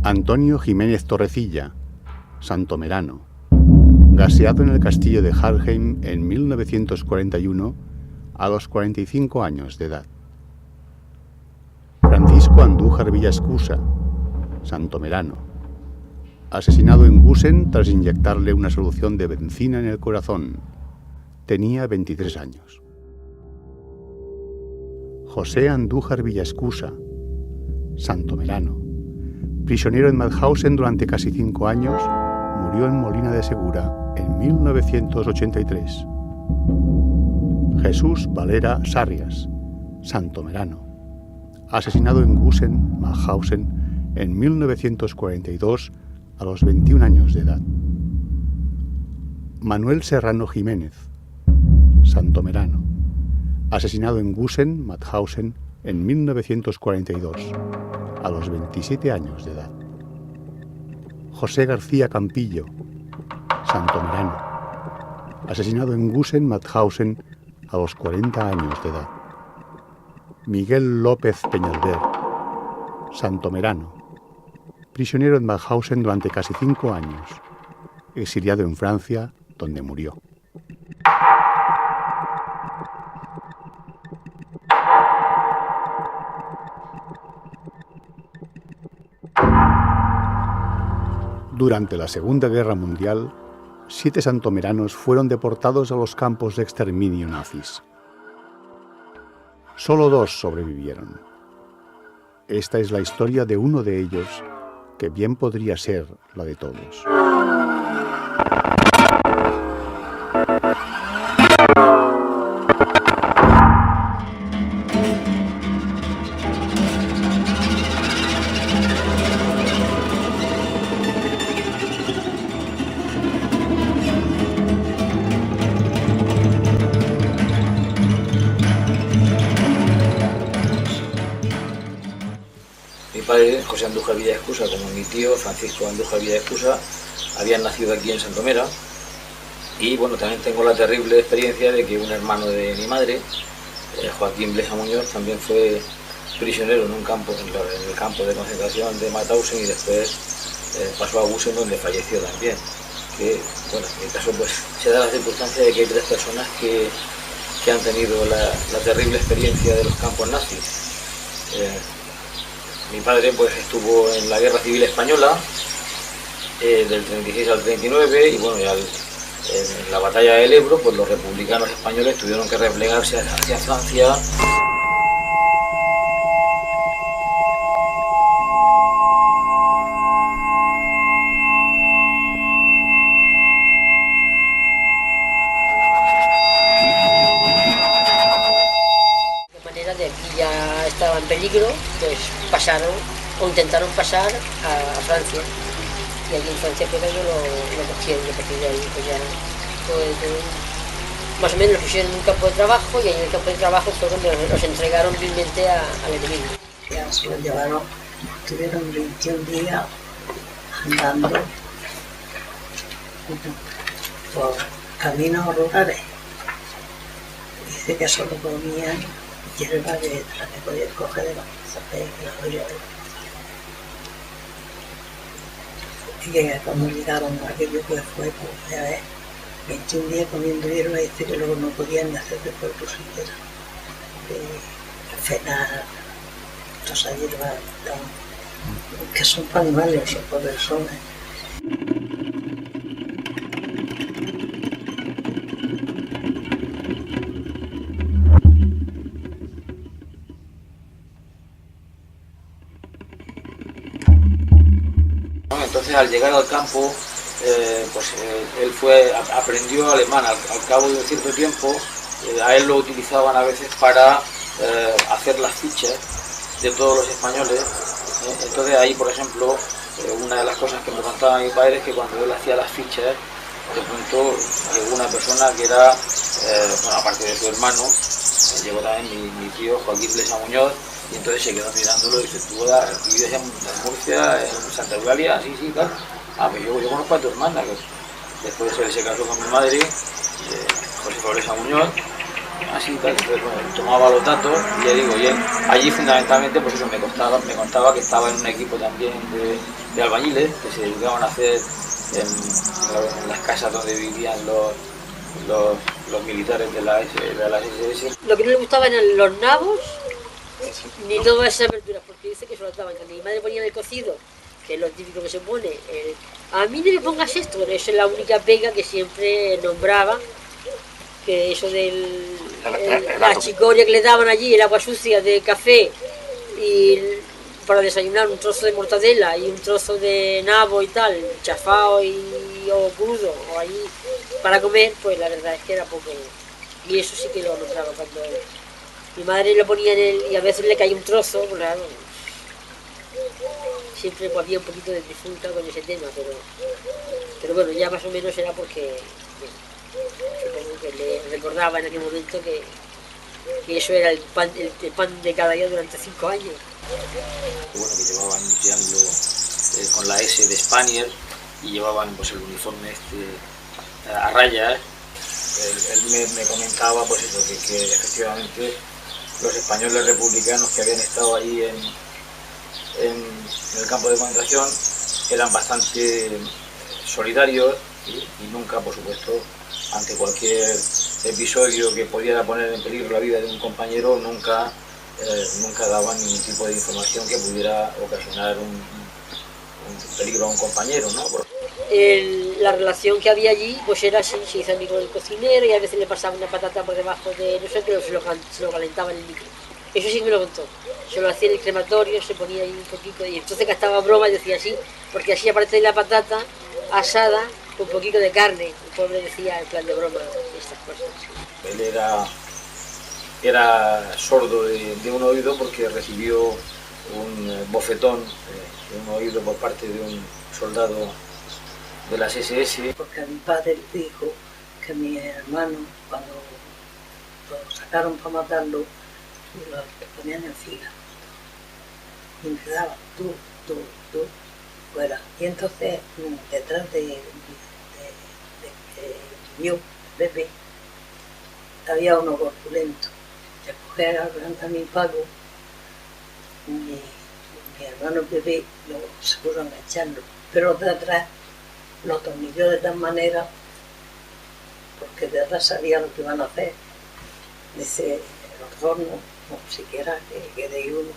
Antonio Jiménez Torrecilla, santomerano, gaseado en el castillo de Harheim en 1941 a los 45 años de edad. Francisco Andújar Villaescusa, santomerano, asesinado en Gusen tras inyectarle una solución de bencina en el corazón. Tenía 23 años. José Andújar Villaescusa, santomerano, prisionero en Mauthausen durante casi 5 años, murió en Molina de Segura en 1983. Jesús Valera Sarrias, santomerano, asesinado en Gusen, Mauthausen, en 1942 a los 21 años de edad. Manuel Serrano Jiménez, santomerano, asesinado en Gusen, Mauthausen, en 1942 a los 27 años de edad. José García Campillo, santomerano, asesinado en Gusen, Mauthausen, a los 40 años de edad. Miguel López Peñalver, santomerano, prisionero en Mauthausen durante casi 5 años, exiliado en Francia, donde murió. Durante la Segunda Guerra Mundial, 7 santomeranos fueron deportados a los campos de exterminio nazis. Solo 2 sobrevivieron. Esta es la historia de uno de ellos, que bien podría ser la de todos. Mi padre, José Andújar Villaescusa, como mi tío, Francisco Andújar Villaescusa, habían nacido aquí en Santomera. Y bueno, también tengo la terrible experiencia de que un hermano de mi madre, Joaquín Blesa Muñoz, también fue prisionero en un campo, en el campo de concentración de Mauthausen, y después pasó a Gusen, donde falleció también. Que, bueno, en mi caso pues se da la circunstancia de que hay 3 personas que han tenido la terrible experiencia de los campos nazis. Mi padre pues estuvo en la Guerra Civil Española del 36 al 39, y bueno, ya en la batalla del Ebro pues los republicanos españoles tuvieron que replegarse hacia Francia. De manera de aquí ya estaba en peligro, pues pasaron o intentaron pasar a Francia, y allí en Francia pues ellos lo cogieron, y a partir de ahí pues ya pues, más o menos los pusieron en un campo de trabajo, y ahí en el campo de trabajo fue donde los entregaron vilmente al enemigo. Ya se los llevaron, estuvieron 21 días andando por caminos rurales. Dice que solo comían hierba de la que podían coger de los zapes y la olla de los. Y que cuando llegaron a aquello que fue, pues ya ves, 21 días comiendo hierba, y dice que luego no podían ni hacer de cuerpo siquiera. Cenar, toda esa hierba, que son para animales o para personas. Entonces, al llegar al campo, él aprendió alemán. Al cabo de un cierto tiempo, a él lo utilizaban a veces para hacer las fichas de todos los españoles. Entonces ahí, por ejemplo, una de las cosas que me contaba mi padre es que cuando él hacía las fichas, de pronto llegó una persona que era, bueno, aparte de su hermano, llegó también mi tío Joaquín Blesa Muñoz, y entonces se quedó mirándolo y dice: ¿tú vives en Murcia, en Santa Eulalia? Sí, sí, tal. Ah, pues yo conozco a tu hermana, que después él se casó con mi madre, José Blesa Muñoz, así tal. Entonces, bueno, tomaba los datos, y ya digo, y él, allí fundamentalmente pues eso me contaba que estaba en un equipo también de albañiles que se dedicaban a hacer en las casas donde vivían los militares de las SS. Lo que no le gustaban eran los nabos ni todas esas verduras, porque dice que se lo daban. Cuando mi madre ponía el cocido, que es lo típico que se pone, a mí no me pongas esto, bueno, eso es la única pega que siempre nombraba, que eso de la chicoria que le daban allí, el agua sucia de café, y para desayunar un trozo de mortadela y un trozo de nabo y tal, chafado o crudo, o allí para comer, pues la verdad es que era poco. Y eso sí que lo nombraba cuando mi madre lo ponía y a veces le caía un trozo, claro. Siempre pues, había un poquito de dificultad con ese tema, pero bueno, ya más o menos era porque supongo que le recordaba en aquel momento que eso era el pan de cada día durante 5 años. Bueno, que llevaban limpiando con la S de Spanier y llevaban pues el uniforme a rayas. Él me comentaba pues eso, que efectivamente los españoles republicanos que habían estado ahí en el campo de concentración eran bastante solidarios y nunca, por supuesto, ante cualquier episodio que pudiera poner en peligro la vida de un compañero, nunca daban ningún tipo de información que pudiera ocasionar un peligro a un compañero, ¿no? La relación que había allí pues era así, se hizo amigo del cocinero y a veces le pasaba una patata por debajo de no sé, pero se lo calentaba en el micro. Eso sí me lo contó. Se lo hacía en el crematorio, se ponía ahí un poquito y entonces gastaba broma y decía así, porque así aparte de la patata asada, con un poquito de carne. El pobre decía en plan de broma estas cosas. Él era sordo de un oído porque recibió un bofetón de un oído por parte de un soldado de las SS. Porque a mi padre dijo que mi hermano, cuando lo sacaron para matarlo, lo ponían en fila y me daban tú, fuera. Y entonces detrás de que vivió Pepe había uno corpulento. Le cogía a mi Paco, mi hermano Pepe se puso a engancharlo, pero los de atrás lo atornilló de tal manera porque de atrás sabía lo que iban a hacer. Dice los dos no siquiera que quede uno.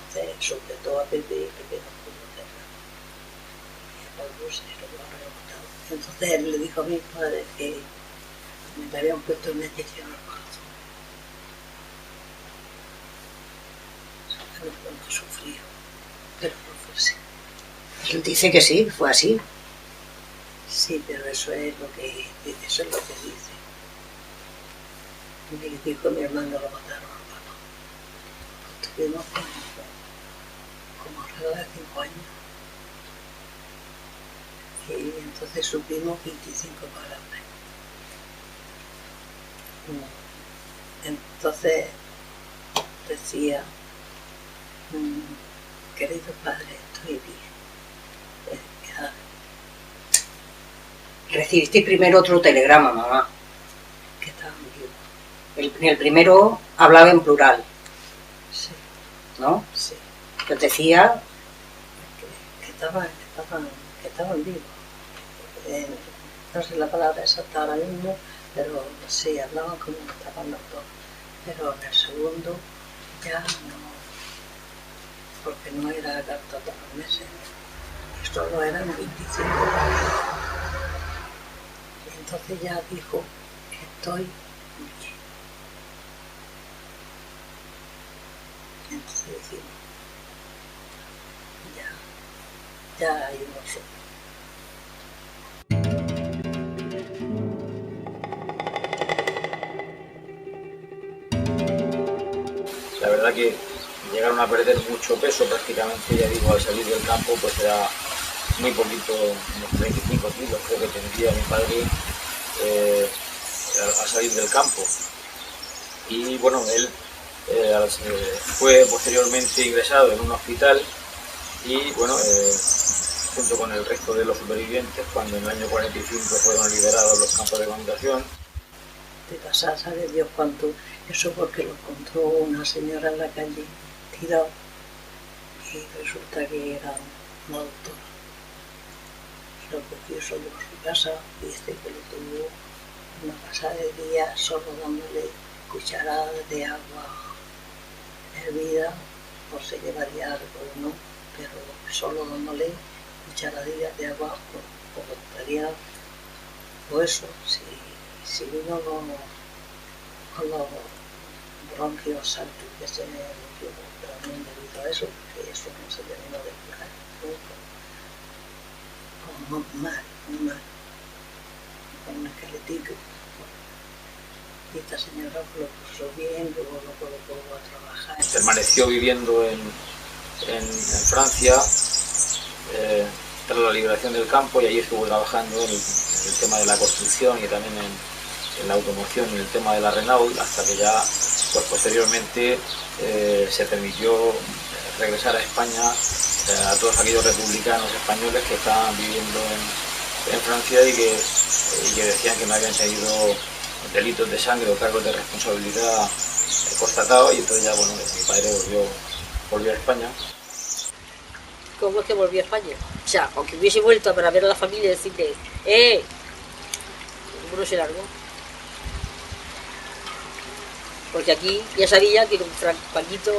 Entonces sujetó a Pepe y Pepe no pudo hacer nada. Y el Paco se lo había remontado. Entonces él le dijo a mi padre que me habían puesto una inyección al corazón. No sufrió, pero no fue así. Él dice que sí, fue así. Sí, pero eso es lo que dice. Me dijo mi hermano lo mataron a Paco. Estuvimos como alrededor de 5 años. Y entonces supimos 25 palabras. Entonces decía, querido padre, estoy bien. Recibisteis primero otro telegrama, mamá. Que estaban vivos. El primero hablaba en plural, Sí, ¿no? sí. Pues decía, Que estaban vivos. No sé la palabra exacta ahora mismo, pero sí, hablaban como estaban los dos. Pero en el segundo ya no, porque no era carta todos los meses. Solo eran 25. Entonces ya dijo, estoy bien. Entonces decimos, ya hay unos ojos. La verdad que llegaron a perder mucho peso prácticamente, ya digo, al salir del campo pues era muy poquito, unos 35 kilos creo que tendría mi padre al salir del campo. Y bueno, él fue posteriormente ingresado en un hospital y bueno, junto con el resto de los supervivientes, cuando en el año 45 fueron liberados los campos de concentración. De pasar, sabe Dios cuánto, eso porque lo encontró una señora en la calle tirado y resulta que era una doctora. Y lo cogió solo a su casa y dice que lo tuvo una pasada de día solo dándole cucharadas de agua hervida, no sé qué variar o no, pero solo dándole cucharadillas de agua por estaría, o eso, si vino con los bronquios altos que se me metió también debido a eso, que eso no se terminó de curar nunca. Como mal, con un esqueletito. Y esta señora lo puso bien, luego lo colocó a trabajar. Permaneció viviendo en Francia tras la liberación del campo, y allí estuvo trabajando en el tema de la construcción y también en la automoción y en el tema de la Renault, hasta que ya pues posteriormente se permitió regresar a España a todos aquellos republicanos españoles que estaban viviendo en Francia y que decían que no habían tenido delitos de sangre o cargos de responsabilidad constatados, y entonces ya bueno, mi padre volvió a España. ¿Cómo es que volvió a España? O sea, aunque hubiese vuelto para ver a la familia y decirle, ¿cómo no se largó? Porque aquí ya sabía que con Paquito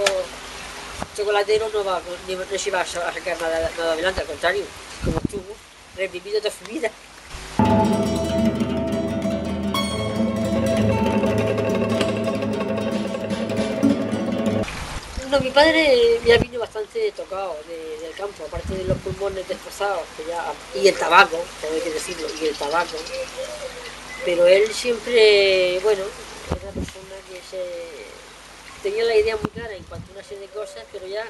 chocolatero no se iba a sacar nada adelante, al contrario, como estuvo reprimido toda su vida. No, mi padre ya vino bastante tocado del campo, aparte de los pulmones destrozados, y el tabaco, tengo que decirlo, y el tabaco. Pero él siempre, bueno, era una persona que tenía la idea muy clara en cuanto a una serie de cosas, pero ya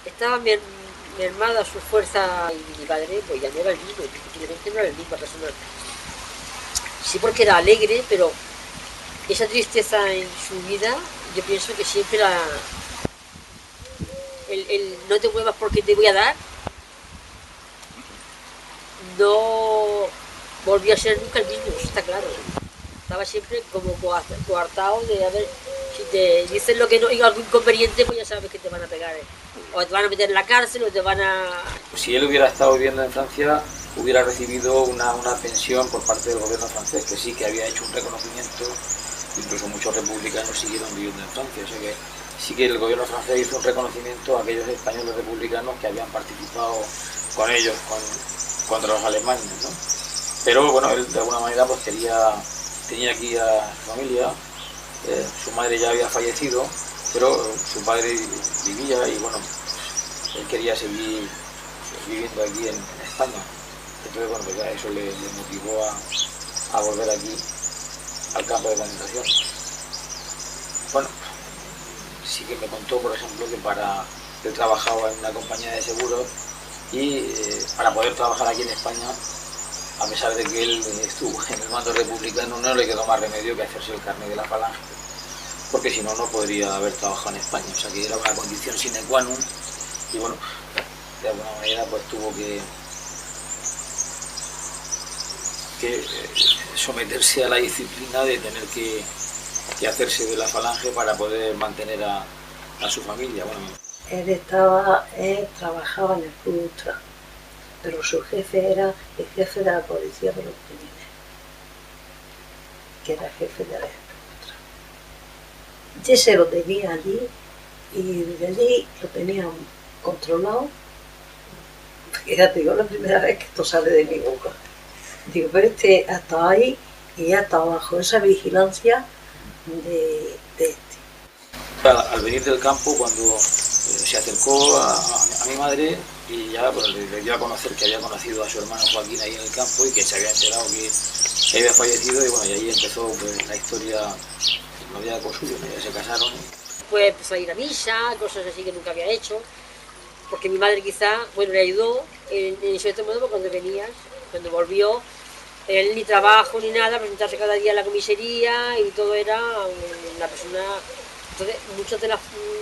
estaba mermada su fuerza, y mi padre pues ya no era el mismo, simplemente no era la misma persona. Sí, porque era alegre, pero esa tristeza en su vida, yo pienso que siempre el no te muevas porque te voy a dar, no volvió a ser nunca el mismo, eso está claro. Estaba siempre como coartado de a ver, si te dicen lo que no, y algo inconveniente, pues ya sabes que te van a pegar, o te van a meter en la cárcel, o te van a... Si él hubiera estado viviendo en Francia, hubiera recibido una pensión por parte del gobierno francés, que sí que había hecho un reconocimiento. Incluso muchos republicanos siguieron viviendo en Francia, o sea que sí que el gobierno francés hizo un reconocimiento a aquellos españoles republicanos que habían participado con ellos contra los alemanes, ¿no? Pero bueno, él de alguna manera pues tenía aquí a su familia, su madre ya había fallecido, pero su padre vivía y bueno, él quería seguir viviendo aquí en España. Entonces bueno, pues ya eso le motivó a volver aquí al campo de concentración. Bueno, sí que me contó, por ejemplo, que él trabajaba en una compañía de seguros y para poder trabajar aquí en España, a pesar de que él estuvo en el mando republicano, no le quedó más remedio que hacerse el carnet de la Falange, porque si no, no podría haber trabajado en España, o sea que era una condición sine qua non, y bueno, de alguna manera pues tuvo que someterse a la disciplina de tener que hacerse de la Falange para poder mantener a su familia. Bueno, Él trabajaba en el Club Ultra, pero su jefe era el jefe de la policía de los Pirineos, que era jefe de la Ultra. Ya se lo tenía allí, y desde allí lo tenían controlado. Fíjate, yo la primera vez que esto sale de mi boca. Digo, pero este ha estado ahí y ha estado bajo esa vigilancia de este. Al venir del campo, cuando se acercó a mi madre y ya pues, le dio a conocer que había conocido a su hermano Joaquín ahí en el campo y que se había enterado que había fallecido, y bueno, y ahí empezó pues, la historia noviazgo suyo, ¿no? Ya se casaron. Pues empezó a ir a misa, cosas así que nunca había hecho, porque mi madre quizá, bueno, le ayudó en cierto modo cuando volvió, él ni trabajo ni nada, presentarse cada día a la comisaría y todo era una persona. Entonces, muchas de las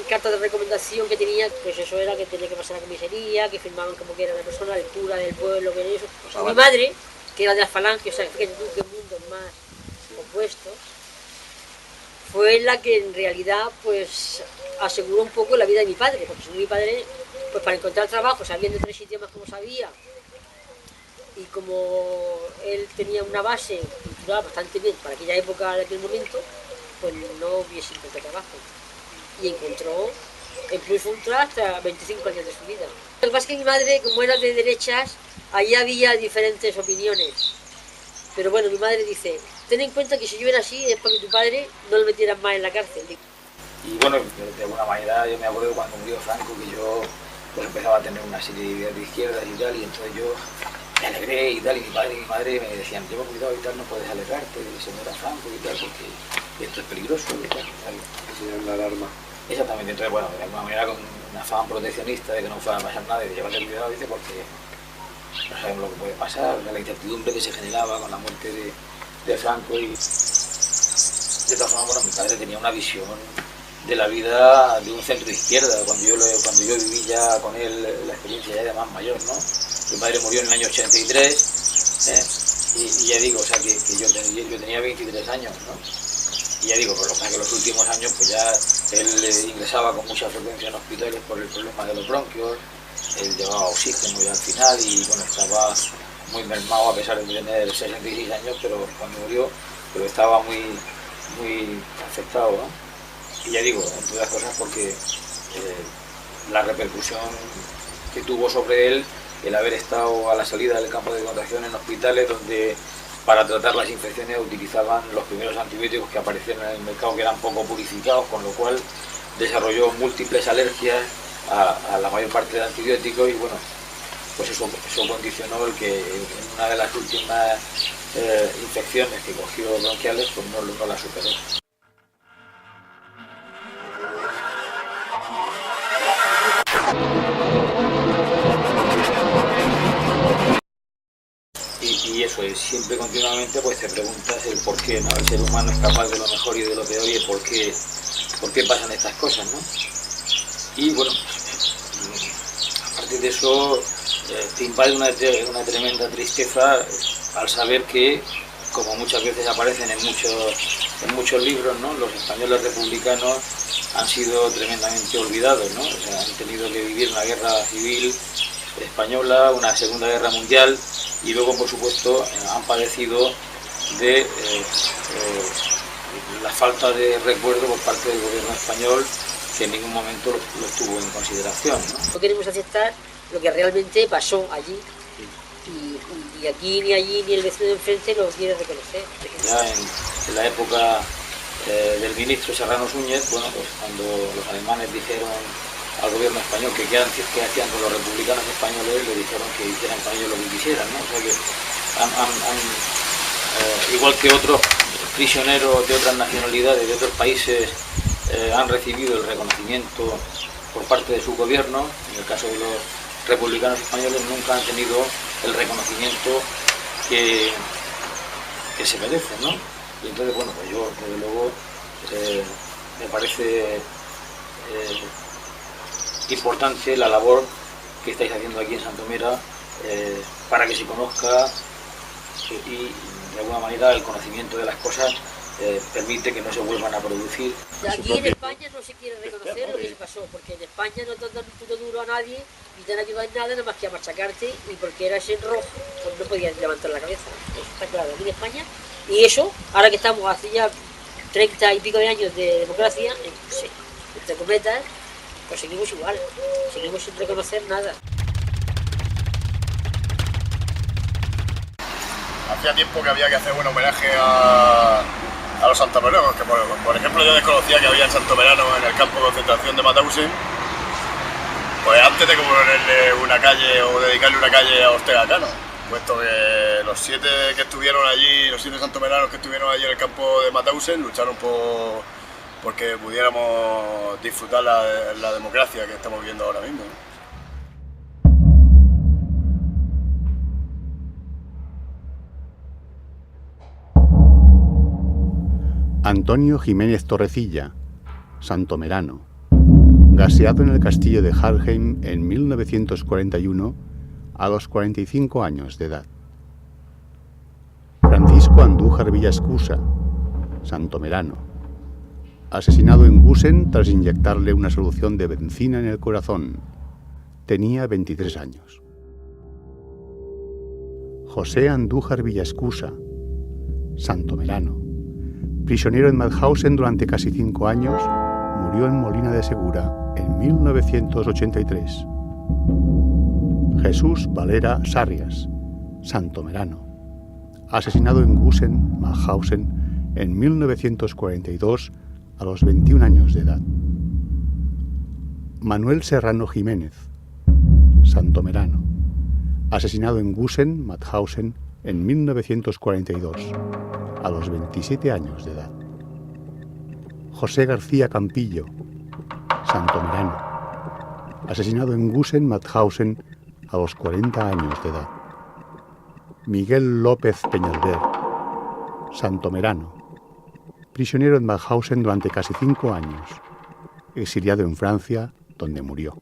cartas de recomendación que tenía, pues eso era que tenía que pasar a la comisaría, que firmaban como que era una persona, el cura del pueblo, que era eso. O mi madre, que era de las Falanges, o sea, fíjate tú qué mundos más opuestos, fue la que en realidad pues aseguró un poco la vida de mi padre, porque si no mi padre pues para encontrar trabajo, sabiendo 3 idiomas como sabía, y como él tenía una base cultural bastante bien para aquella época, en aquel momento, pues no hubiese encontrado trabajo. Y encontró en Plus Ultra hasta 25 años de su vida. Lo que pasa es que mi madre, como era de derechas, allí había diferentes opiniones. Pero bueno, mi madre dice, ten en cuenta que si yo era así es porque tu padre no lo metieran más en la cárcel. Y bueno, de alguna manera yo me acuerdo cuando murió Franco que yo pues empezaba a tener una serie de ideas de izquierdas y tal, y entonces yo me alegré y tal, y mi padre y mi madre me decían, lleva cuidado y tal, no puedes alegrarte de que se muera Franco y tal, porque esto es peligroso y tal. Señal la alarma. Exactamente, entonces bueno, de alguna manera con un afán proteccionista de que no fuera a pasar nada y de llevarle cuidado, dice, porque no sabemos lo que puede pasar, la incertidumbre que se generaba con la muerte de Franco. Y de todas formas, bueno, mi padre tenía una visión de la vida de un centro izquierda, cuando yo viví ya con él la experiencia ya de más mayor, ¿no? Mi padre murió en el año 83, y ya digo, o sea, que yo tenía 23 años, ¿no? Y ya digo, por lo que los últimos años, pues ya él ingresaba con mucha frecuencia en hospitales por el problema de los bronquios, él llevaba oxígeno ya al final y bueno, estaba muy mermado a pesar de tener 66 años, pero cuando murió, pero estaba muy afectado, ¿no? Y ya digo, entre otras cosas porque la repercusión que tuvo sobre él el haber estado a la salida del campo de concentración en hospitales donde para tratar las infecciones utilizaban los primeros antibióticos que aparecieron en el mercado, que eran poco purificados, con lo cual desarrolló múltiples alergias a la mayor parte de antibióticos y bueno, pues eso condicionó el que en una de las últimas infecciones que cogió bronquiales pues no la superó. Y eso es, siempre continuamente pues te preguntas el por qué, ¿no? El ser humano es capaz de lo mejor y de lo peor y el por qué pasan estas cosas, ¿no? Y bueno, a partir de eso te invade una tremenda tristeza al saber que, como muchas veces aparecen en muchos libros, ¿no? Los españoles republicanos han sido tremendamente olvidados, ¿no? O sea, han tenido que vivir una guerra civil española, una Segunda Guerra Mundial y luego, por supuesto, han padecido de la falta de recuerdo por parte del gobierno español, que en ningún momento lo tuvo en consideración, ¿no? No queremos aceptar lo que realmente pasó allí y aquí ni allí ni el vecino de enfrente lo quiere reconocer. Ya en la época del ministro Serrano Súñez, bueno, pues cuando los alemanes dijeron al gobierno español que qué hacían con los republicanos españoles, le dijeron que hicieran con ellos lo que quisieran, ¿no? O sea que igual que otros prisioneros de otras nacionalidades, de otros países, han recibido el reconocimiento por parte de su gobierno, en el caso de los republicanos españoles nunca han tenido el reconocimiento que se merecen, ¿no? Y entonces, bueno, pues yo, desde luego, me parece importante la labor que estáis haciendo aquí en Santomera para que se conozca y de alguna manera el conocimiento de las cosas permite que no se vuelvan a producir. Aquí en España no se quiere reconocer lo que se pasó, porque en España no te dan un puto duro a nadie ni te han ayudado en nada, nada más que a machacarte, y porque eras en rojo, pues no podías levantar la cabeza. Eso está claro, aquí en España. Y eso, ahora que estamos hace ya 30 y pico de años de democracia, sí, entre cometas, pues seguimos igual, seguimos sin reconocer nada. Hacía tiempo que había que hacer un homenaje a los santomeranos, que por ejemplo yo desconocía que había santomeranos en el campo de concentración de Mauthausen. Pues antes de ponerle una calle o dedicarle una calle a Ortega Cano, puesto que los 7 que estuvieron allí, los 7 santomeranos que estuvieron allí en el campo de Mauthausen lucharon porque pudiéramos disfrutar la democracia que estamos viendo ahora mismo. Antonio Jiménez Torrecilla, santomerano, gaseado en el castillo de Harheim en 1941 a los 45 años de edad. Francisco Andújar Villascusa, santomerano, asesinado en Gusen tras inyectarle una solución de benzina en el corazón, tenía 23 años. José Andújar Villaescusa, santomerano, prisionero en Mauthausen durante casi 5 años, murió en Molina de Segura en 1983. Jesús Valera Sarrias, santomerano, asesinado en Gusen, Mauthausen, en 1942 a los 21 años de edad. Manuel Serrano Jiménez, santomerano, asesinado en Gusen, Mauthausen, en 1942 a los 27 años de edad. José García Campillo, santomerano, asesinado en Gusen, Mauthausen, a los 40 años de edad. Miguel López Peñalver, santomerano, prisionero en Mauthausen durante casi 5 años, exiliado en Francia, donde murió.